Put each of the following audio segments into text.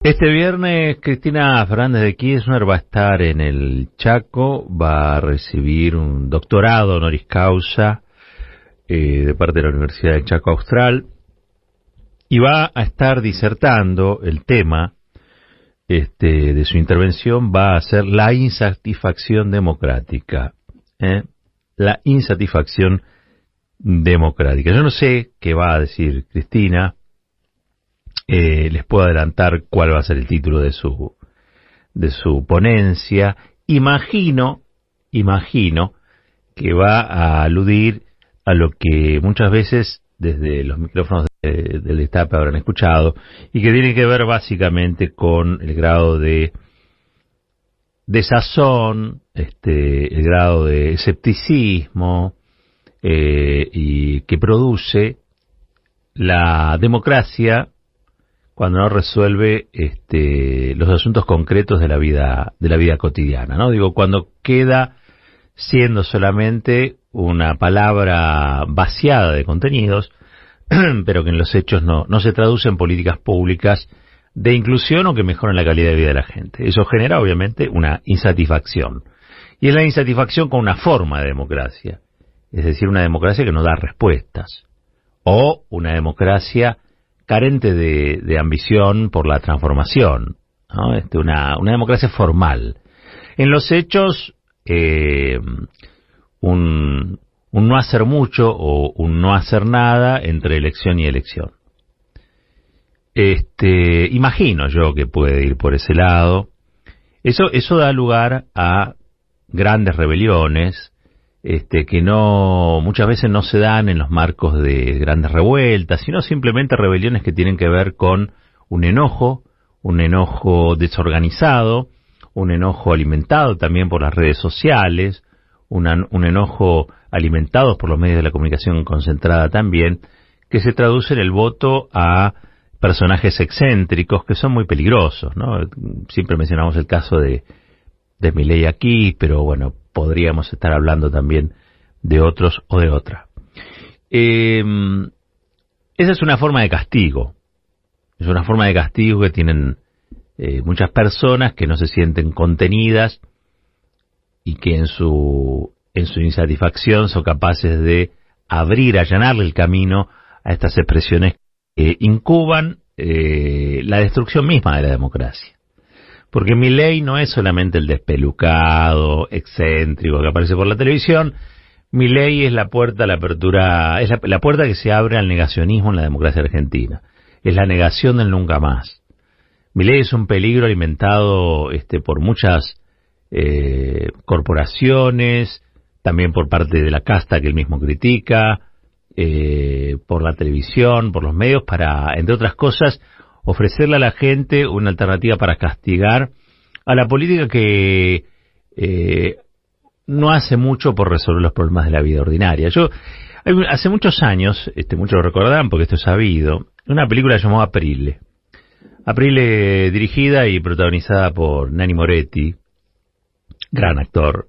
Este viernes Cristina Fernández de Kirchner va a estar en el Chaco, va a recibir un doctorado honoris causa de parte de la Universidad del Chaco Austral y va a estar disertando. El tema de su intervención va a ser la insatisfacción democrática. La insatisfacción democrática. Yo no sé qué va a decir Cristina. Les puedo adelantar cuál va a ser el título de su ponencia. Imagino que va a aludir a lo que muchas veces desde los micrófonos del Destape habrán escuchado y que tiene que ver básicamente con el grado de desazón, el grado de escepticismo y que produce la democracia cuando no resuelve los asuntos concretos de la vida cotidiana, ¿no? Digo, cuando queda siendo solamente una palabra vaciada de contenidos, pero que en los hechos no se traduce en políticas públicas de inclusión o que mejoren la calidad de vida de la gente. Eso genera, obviamente, una insatisfacción. Y es la insatisfacción con una forma de democracia, es decir, una democracia que no da respuestas, o una democracia carente de ambición por la transformación, ¿no? Una democracia formal. En los hechos, un no hacer mucho o un no hacer nada entre elección y elección. Imagino yo que puede ir por ese lado. Eso da lugar a grandes rebeliones, que muchas veces no se dan en los marcos de grandes revueltas, sino simplemente rebeliones que tienen que ver con un enojo desorganizado, un enojo alimentado también por las redes sociales, un enojo alimentado por los medios de la comunicación concentrada también, que se traduce en el voto a personajes excéntricos que son muy peligrosos, ¿no? Siempre mencionamos el caso de Milei aquí, pero bueno, podríamos estar hablando también de otros o de otra. Esa es una forma de castigo. Es una forma de castigo que tienen muchas personas que no se sienten contenidas y que en su insatisfacción son capaces de allanarle el camino a estas expresiones que incuban la destrucción misma de la democracia. Porque Milei no es solamente el despelucado, excéntrico que aparece por la televisión. Milei es la puerta a la apertura, es la puerta que se abre al negacionismo en la democracia argentina. Es la negación del nunca más. Milei es un peligro alimentado por muchas corporaciones, también por parte de la casta que él mismo critica, por la televisión, por los medios, para, entre otras cosas, ofrecerle a la gente una alternativa para castigar a la política que no hace mucho por resolver los problemas de la vida ordinaria. Hace muchos años, muchos lo recordarán porque esto es sabido, una película llamada Aprile. Aprile, dirigida y protagonizada por Nanni Moretti, gran actor,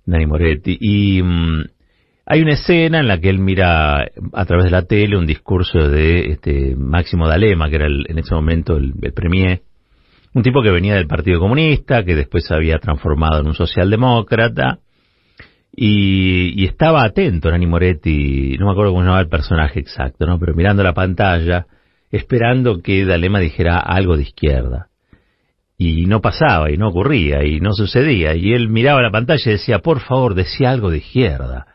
Nanni Moretti, y hay una escena en la que él mira a través de la tele un discurso de Máximo D'Alema, que era en ese momento el premier, un tipo que venía del Partido Comunista, que después se había transformado en un socialdemócrata, y estaba atento Nanni Moretti, no me acuerdo cómo se llamaba el personaje exacto, ¿no? Pero mirando la pantalla, esperando que D'Alema dijera algo de izquierda. Y no pasaba, y no ocurría, y no sucedía, y él miraba la pantalla y decía, por favor, decía algo de izquierda.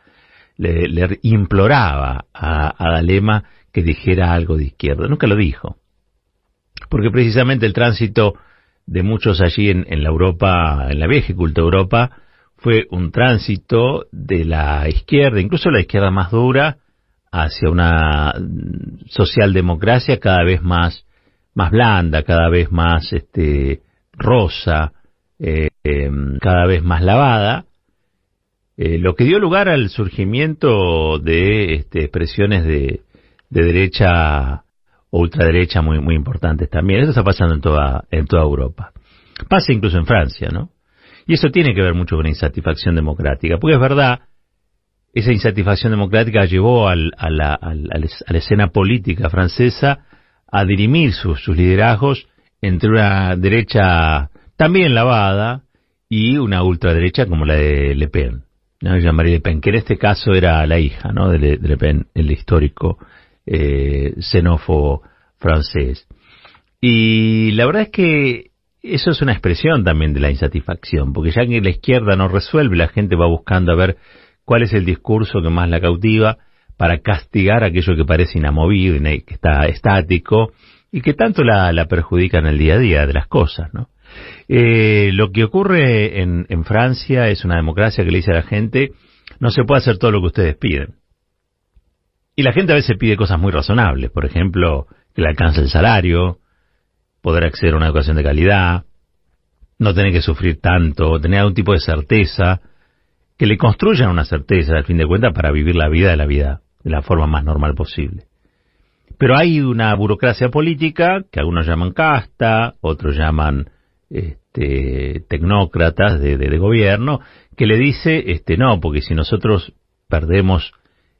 Le imploraba a D'Alema que dijera algo de izquierda. Nunca lo dijo. Porque precisamente el tránsito de muchos allí en la Europa, en la vieja y culta Europa, fue un tránsito de la izquierda, incluso la izquierda más dura, hacia una socialdemocracia cada vez más blanda, cada vez más rosa, cada vez más lavada, lo que dio lugar al surgimiento de expresiones de derecha o ultraderecha muy importantes también. Eso está pasando en toda Europa. Pasa incluso en Francia, ¿no? Y eso tiene que ver mucho con la insatisfacción democrática, porque es verdad, esa insatisfacción democrática llevó a la escena política francesa a dirimir sus liderazgos entre una derecha también lavada y una ultraderecha como la de Le Pen, ¿no? Jean-Marie Le Pen, que en este caso era la hija, ¿no?, de Le Pen, el histórico xenófobo francés. Y la verdad es que eso es una expresión también de la insatisfacción, porque ya que la izquierda no resuelve, la gente va buscando a ver cuál es el discurso que más la cautiva para castigar aquello que parece inamovible, que está estático y que tanto la perjudica en el día a día de las cosas, ¿no? Lo que ocurre en Francia es una democracia que le dice a la gente: no se puede hacer todo lo que ustedes piden. Y la gente a veces pide cosas muy razonables, por ejemplo, que le alcance el salario, poder acceder a una educación de calidad, no tener que sufrir tanto, tener algún tipo de certeza, que le construyan una certeza, al fin de cuentas, para vivir la vida de la forma más normal posible. Pero hay una burocracia política, que algunos llaman casta, otros llaman tecnócratas de gobierno, que le dice, no, porque si nosotros perdemos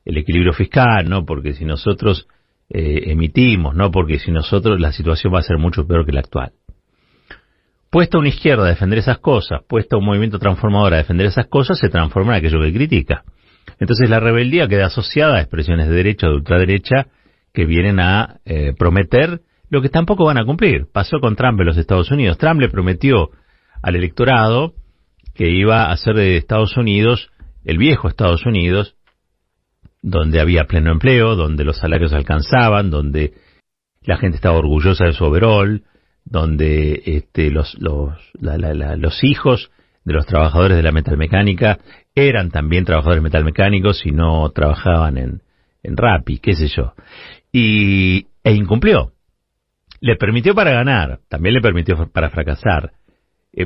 el equilibrio fiscal, no, porque si nosotros emitimos, no, porque si nosotros, la situación va a ser mucho peor que la actual. Puesta una izquierda a defender esas cosas, puesta un movimiento transformador a defender esas cosas, se transforma en aquello que critica. Entonces la rebeldía queda asociada a expresiones de derecha o de ultraderecha que vienen a prometer lo que tampoco van a cumplir. Pasó con Trump en los Estados Unidos. Trump le prometió al electorado que iba a hacer de Estados Unidos el viejo Estados Unidos, donde había pleno empleo, donde los salarios alcanzaban, donde la gente estaba orgullosa de su overall, donde los hijos de los trabajadores de la metalmecánica eran también trabajadores metalmecánicos y no trabajaban en Rappi, qué sé yo. E incumplió. Le permitió para ganar, también le permitió para fracasar.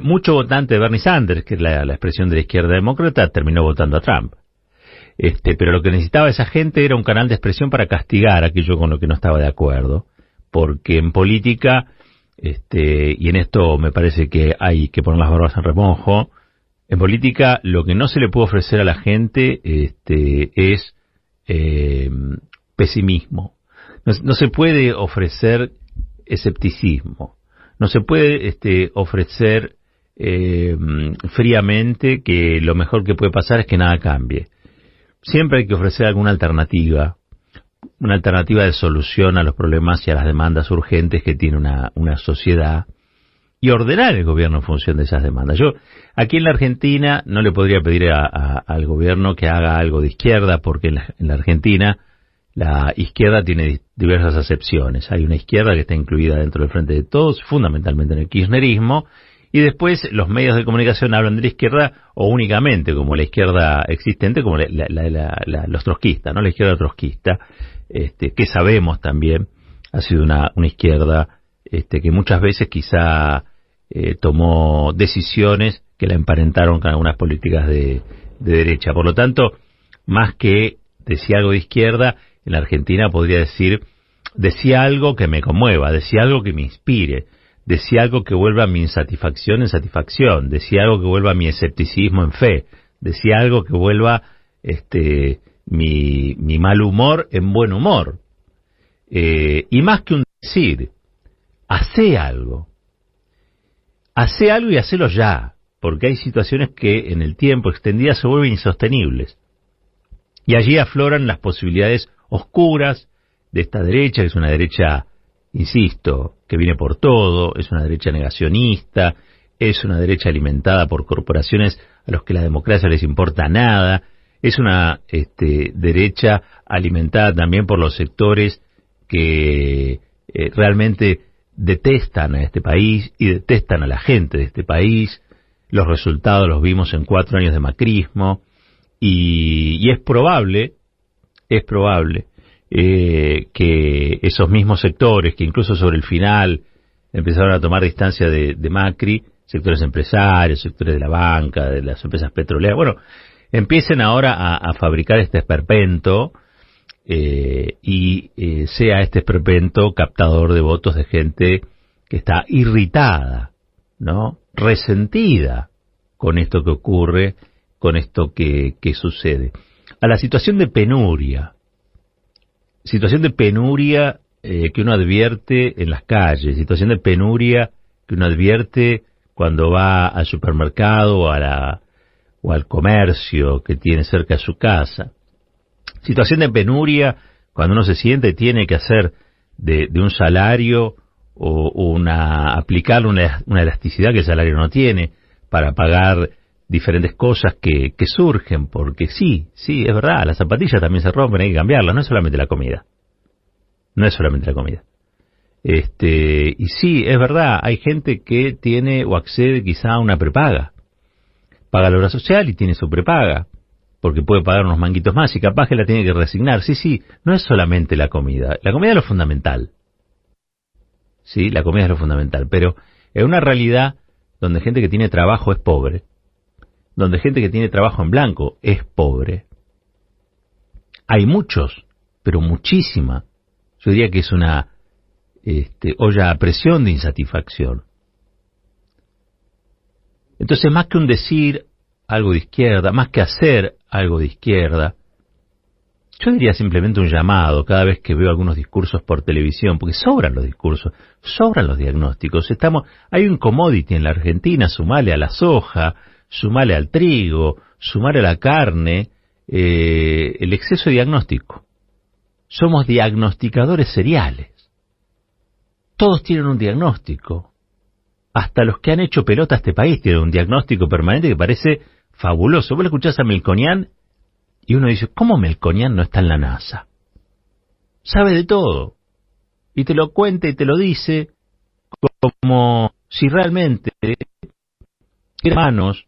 Mucho votante de Bernie Sanders, que es la expresión de la izquierda demócrata, terminó votando a Trump. Pero lo que necesitaba esa gente era un canal de expresión para castigar aquello con lo que no estaba de acuerdo, porque en política, y en esto me parece que hay que poner las barbas en remojo, en política lo que no se le puede ofrecer a la gente es pesimismo. No se puede ofrecer escepticismo, no se puede ofrecer fríamente que lo mejor que puede pasar es que nada cambie. Siempre hay que ofrecer alguna alternativa, una alternativa de solución a los problemas y a las demandas urgentes que tiene una sociedad, y ordenar el gobierno en función de esas demandas. Yo, aquí en la Argentina, no le podría pedir al gobierno que haga algo de izquierda, porque en la Argentina la izquierda tiene diversas acepciones. Hay una izquierda que está incluida dentro del Frente de Todos, fundamentalmente en el kirchnerismo, y después los medios de comunicación hablan de la izquierda o únicamente como la izquierda existente, como los trotskistas, ¿no? La izquierda trotskista, que sabemos también ha sido una izquierda que muchas veces quizá tomó decisiones que la emparentaron con algunas políticas de derecha. Por lo tanto, más que decía algo de izquierda, en la Argentina podría decía algo que me conmueva, decía algo que me inspire, decía algo que vuelva mi insatisfacción en satisfacción, decía algo que vuelva mi escepticismo en fe, decía algo que vuelva mi mal humor en buen humor. Y más que un decir, hace algo y hacelo ya, porque hay situaciones que en el tiempo extendidas se vuelven insostenibles. Y allí afloran las posibilidades oscuras de esta derecha, que es una derecha, insisto, que viene por todo, es una derecha negacionista, es una derecha alimentada por corporaciones a los que la democracia les importa nada, es una derecha alimentada también por los sectores que realmente detestan a este país y detestan a la gente de este país. Los resultados los vimos en 4 años de macrismo, y es probable que esos mismos sectores que incluso sobre el final empezaron a tomar distancia de Macri, sectores empresarios, sectores de la banca, de las empresas petroleras, bueno, empiecen ahora a fabricar este esperpento y sea este esperpento captador de votos de gente que está irritada, ¿no?, resentida con esto que ocurre, con esto que sucede. A la situación de penuria que uno advierte en las calles, situación de penuria que uno advierte cuando va al supermercado o al comercio que tiene cerca de su casa. Situación de penuria cuando uno se siente tiene que hacer de un salario o aplicar una elasticidad que el salario no tiene para pagar diferentes cosas que surgen, porque sí, es verdad, las zapatillas también se rompen, hay que cambiarlas, no es solamente la comida. No es solamente la comida. Y sí, es verdad, hay gente que tiene o accede quizá a una prepaga. Paga la obra social y tiene su prepaga, porque puede pagar unos manguitos más y capaz que la tiene que resignar. Sí, no es solamente la comida. La comida es lo fundamental. Sí, la comida es lo fundamental, pero en una realidad donde gente que tiene trabajo es pobre, donde gente que tiene trabajo en blanco es pobre, hay muchos, pero muchísima. Yo diría que es una olla a presión de insatisfacción. Entonces, más que un decir algo de izquierda, más que hacer algo de izquierda, yo diría simplemente un llamado cada vez que veo algunos discursos por televisión, porque sobran los discursos, sobran los diagnósticos. Hay un commodity en la Argentina, sumale a la soja, sumale al trigo, sumale a la carne, el exceso de diagnóstico. Somos diagnosticadores seriales. Todos tienen un diagnóstico. Hasta los que han hecho pelota a este país tienen un diagnóstico permanente que parece fabuloso. Vos le escuchás a Melconian y uno dice, ¿cómo Melconian no está en la NASA? Sabe de todo. Y te lo cuenta y te lo dice como si realmente en manos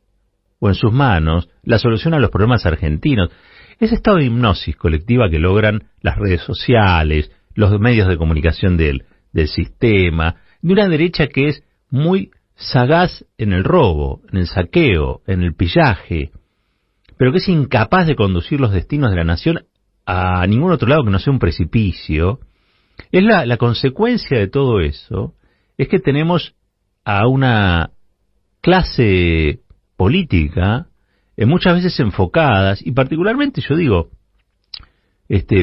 o en sus manos la solución a los problemas argentinos. Ese estado de hipnosis colectiva que logran las redes sociales, los medios de comunicación del sistema, de una derecha que es muy sagaz en el robo, en el saqueo, en el pillaje, pero que es incapaz de conducir los destinos de la nación a ningún otro lado que no sea un precipicio. Es la consecuencia de todo eso, es que tenemos a una clase política muchas veces enfocadas, y particularmente yo digo,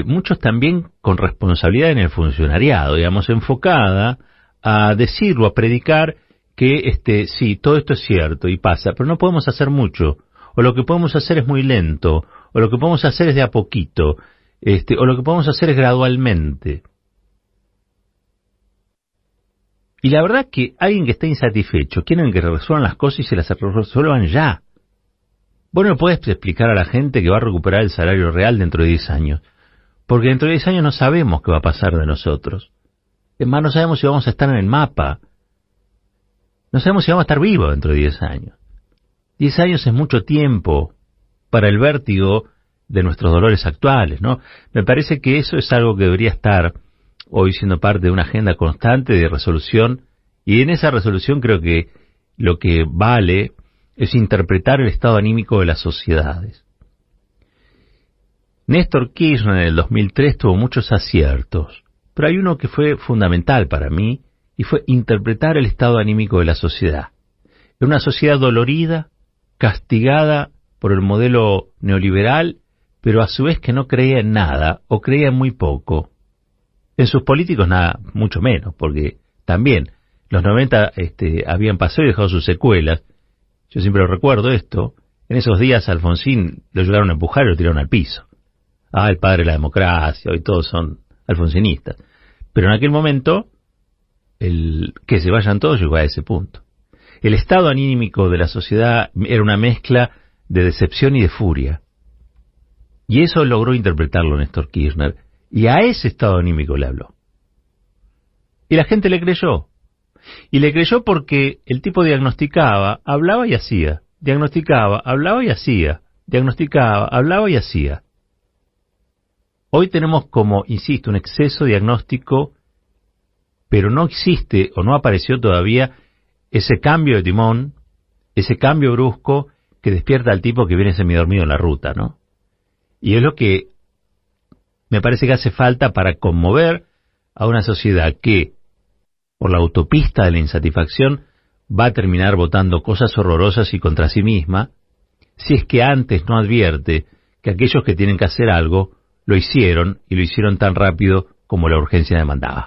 muchos también con responsabilidad en el funcionariado, digamos, enfocada a decirlo, a predicar que sí, todo esto es cierto y pasa, pero no podemos hacer mucho, o lo que podemos hacer es muy lento, o lo que podemos hacer es de a poquito, o lo que podemos hacer es gradualmente. Y la verdad que alguien que está insatisfecho, quieren que resuelvan las cosas y se las resuelvan ya. Vos no podés explicar a la gente que va a recuperar el salario real dentro de 10 años, porque dentro de 10 años no sabemos qué va a pasar de nosotros. Es más, no sabemos si vamos a estar en el mapa. No sabemos si vamos a estar vivos dentro de 10 años. 10 años es mucho tiempo para el vértigo de nuestros dolores actuales, ¿no? Me parece que eso es algo que debería estar hoy siendo parte de una agenda constante de resolución, y en esa resolución creo que lo que vale es interpretar el estado anímico de las sociedades. Néstor Kirchner en el 2003 tuvo muchos aciertos, pero hay uno que fue fundamental para mí, y fue interpretar el estado anímico de la sociedad. Es una sociedad dolorida, castigada por el modelo neoliberal, pero a su vez que no creía en nada, o creía en muy poco. En sus políticos nada, mucho menos, porque también los 90 habían pasado y dejado sus secuelas. Yo siempre lo recuerdo esto. En esos días a Alfonsín lo llegaron a empujar y lo tiraron al piso. El padre de la democracia, hoy todos son alfonsinistas. Pero en aquel momento, que se vayan todos llegó a ese punto. El estado anímico de la sociedad era una mezcla de decepción y de furia. Y eso logró interpretarlo Néstor Kirchner. Y a ese estado anímico le habló. Y la gente le creyó. Y le creyó porque el tipo diagnosticaba, hablaba y hacía. Diagnosticaba, hablaba y hacía. Diagnosticaba, hablaba y hacía. Hoy tenemos como, insisto, un exceso diagnóstico, pero no existe o no apareció todavía ese cambio de timón, ese cambio brusco que despierta al tipo que viene semidormido en la ruta, ¿no? Y es lo que me parece que hace falta para conmover a una sociedad que, por la autopista de la insatisfacción, va a terminar votando cosas horrorosas y contra sí misma, si es que antes no advierte que aquellos que tienen que hacer algo, lo hicieron y lo hicieron tan rápido como la urgencia demandaba.